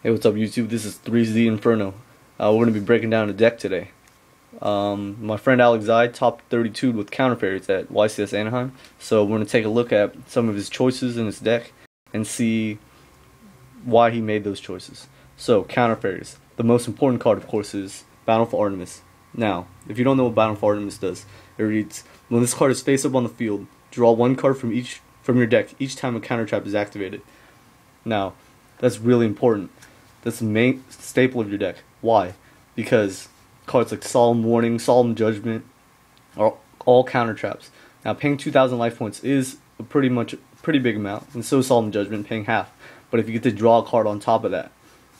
Hey, what's up YouTube? This is 3Z Inferno. We're going to be breaking down a deck today. My friend Alexander Zai top 32 with counter Faeries at YCS Anaheim. So we're going to take a look at some of his choices in his deck and see why he made those choices. So, counter Faeries. The most important card, of course, is Bountiful Artemis. Now, if you don't know what Bountiful Artemis does, it reads, when this card is face up on the field, draw one card from your deck each time a counter trap is activated. Now, that's really important. That's the main staple of your deck. Why? Because cards like Solemn Warning, Solemn Judgment are all counter traps. Now, paying 2,000 life points is a pretty big amount, and so is Solemn Judgment, paying half. But if you get to draw a card on top of that,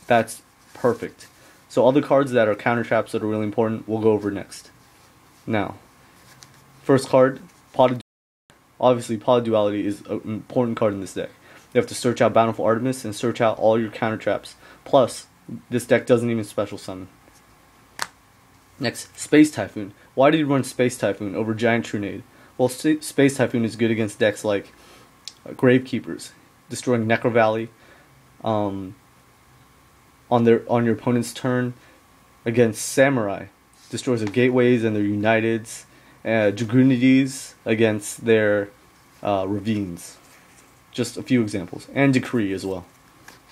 that's perfect. So other cards that are counter traps that are really important, we'll go over next. Now, first card, Pot of Duality. Obviously, Pot of Duality is an important card in this deck. You have to search out Bountiful Artemis and search out all your counter traps. Plus, this deck doesn't even special summon. Next, Space Typhoon. Why did you run Space Typhoon over Giant Trunade? Well, Space Typhoon is good against decks like Gravekeepers, destroying necrovalley on your opponent's turn, against Samurai, destroys their gateways and their uniteds, Dragoonides against their ravines. Just a few examples, and Decree as well.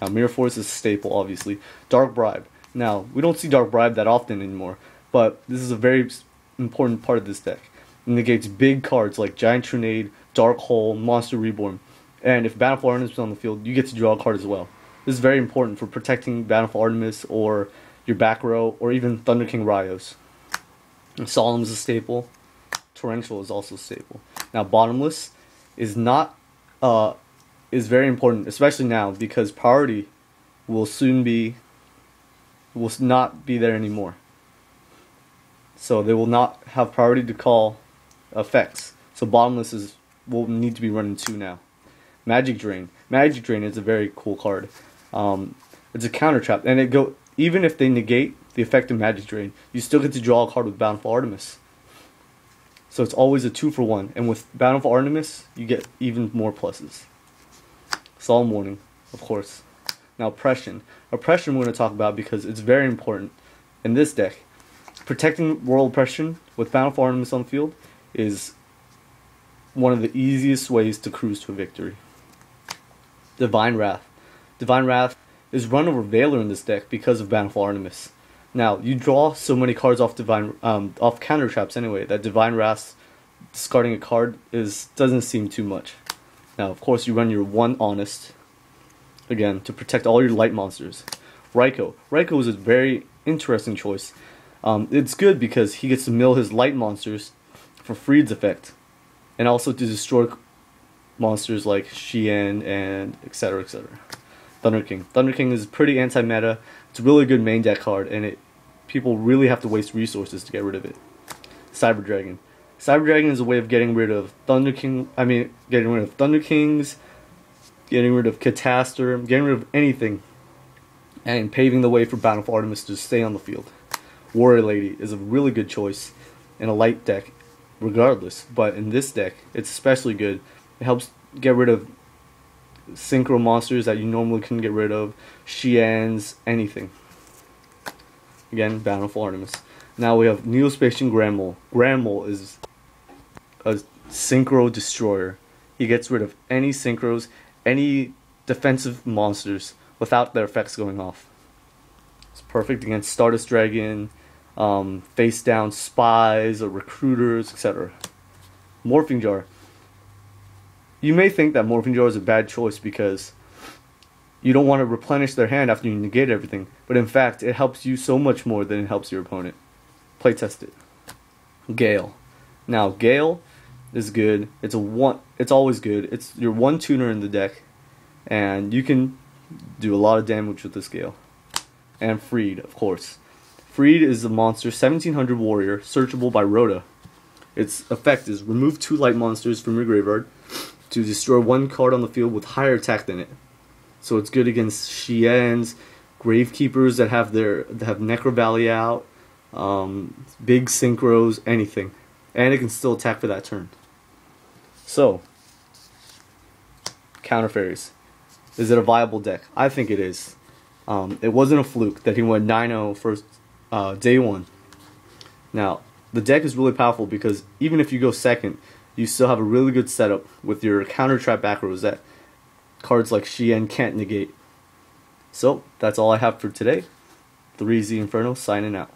Now, Mirror Force is a staple, obviously. Dark Bribe. Now, we don't see Dark Bribe that often anymore, but this is a very important part of this deck. It negates big cards like Giant Trunade, Dark Hole, Monster Reborn, and if Bountiful Artemis is on the field, you get to draw a card as well. This is very important for protecting Bountiful Artemis or your back row, or even Thunder King Rai-Ohs. Solemn is a staple. Torrential is also a staple. Now, Bottomless is not is very important, especially now, because priority will not be there anymore. So they will not have priority to call effects. So Bottomless will need to be running 2 now. Magic Drain. Magic Drain is a very cool card. It's a counter trap, and even if they negate the effect of Magic Drain, you still get to draw a card with Bountiful Artemis. So it's always a 2-for-1, and with Bountiful Artemis, you get even more pluses. Solemn Warning, of course. Now, Oppression. Oppression we're going to talk about because it's very important in this deck. Protecting World Oppression with Bountiful Artemis on the field is one of the easiest ways to cruise to a victory. Divine Wrath. Divine Wrath is run over Veiler in this deck because of Bountiful Artemis. Now, you draw so many cards off off counter traps anyway that Divine Wrath discarding a card doesn't seem too much. Now, of course, you run your one Honest, again, to protect all your light monsters. Ryko. Ryko is a very interesting choice. It's good because he gets to mill his light monsters for Freed's effect, and also to destroy monsters like shi-en and etc. etc. Thunder King. Thunder King is pretty anti-meta. It's a really good main deck card, and people really have to waste resources to get rid of it. Cyber Dragon. Cyber Dragon is a way of getting rid of Thunder King. Getting rid of Thunder Kings, getting rid of Catastor, getting rid of anything, and paving the way for Bountiful Artemis to stay on the field. Warrior Lady is a really good choice in a light deck, regardless. But in this deck, it's especially good. It helps get rid of synchro monsters that you normally couldn't get rid of, shi-ens, anything. Again, Bountiful Artemis. Now we have Neo-Spacian Grandmole. Grandmole is a synchro destroyer. He gets rid of any synchros, any defensive monsters without their effects going off. It's perfect against Stardust Dragon, face down spies or recruiters, etc. Morphing Jar. You may think that Morphing Jar is a bad choice because you don't want to replenish their hand after you negate everything, but in fact, it helps you so much more than it helps your opponent. Playtest it. Gale. Now, Gale is good. It's always good. It's your one tuner in the deck, and you can do a lot of damage with this Gale. And Freed, of course. Freed is a monster, 1700 warrior, searchable by Rhoda. Its effect is remove 2 light monsters from your graveyard to destroy 1 card on the field with higher attack than it. So it's good against shi-ens, gravekeepers that have necrovalley out, big synchros, anything, and it can still attack for that turn. So, counter Faeries. Is it a viable deck? I think it is. It wasn't a fluke that he went 9-0 first day one. Now, the deck is really powerful because even if you go second, you still have a really good setup with your counter trap back rows that cards like shi-en can't negate. So, that's all I have for today. 3Z Inferno signing out.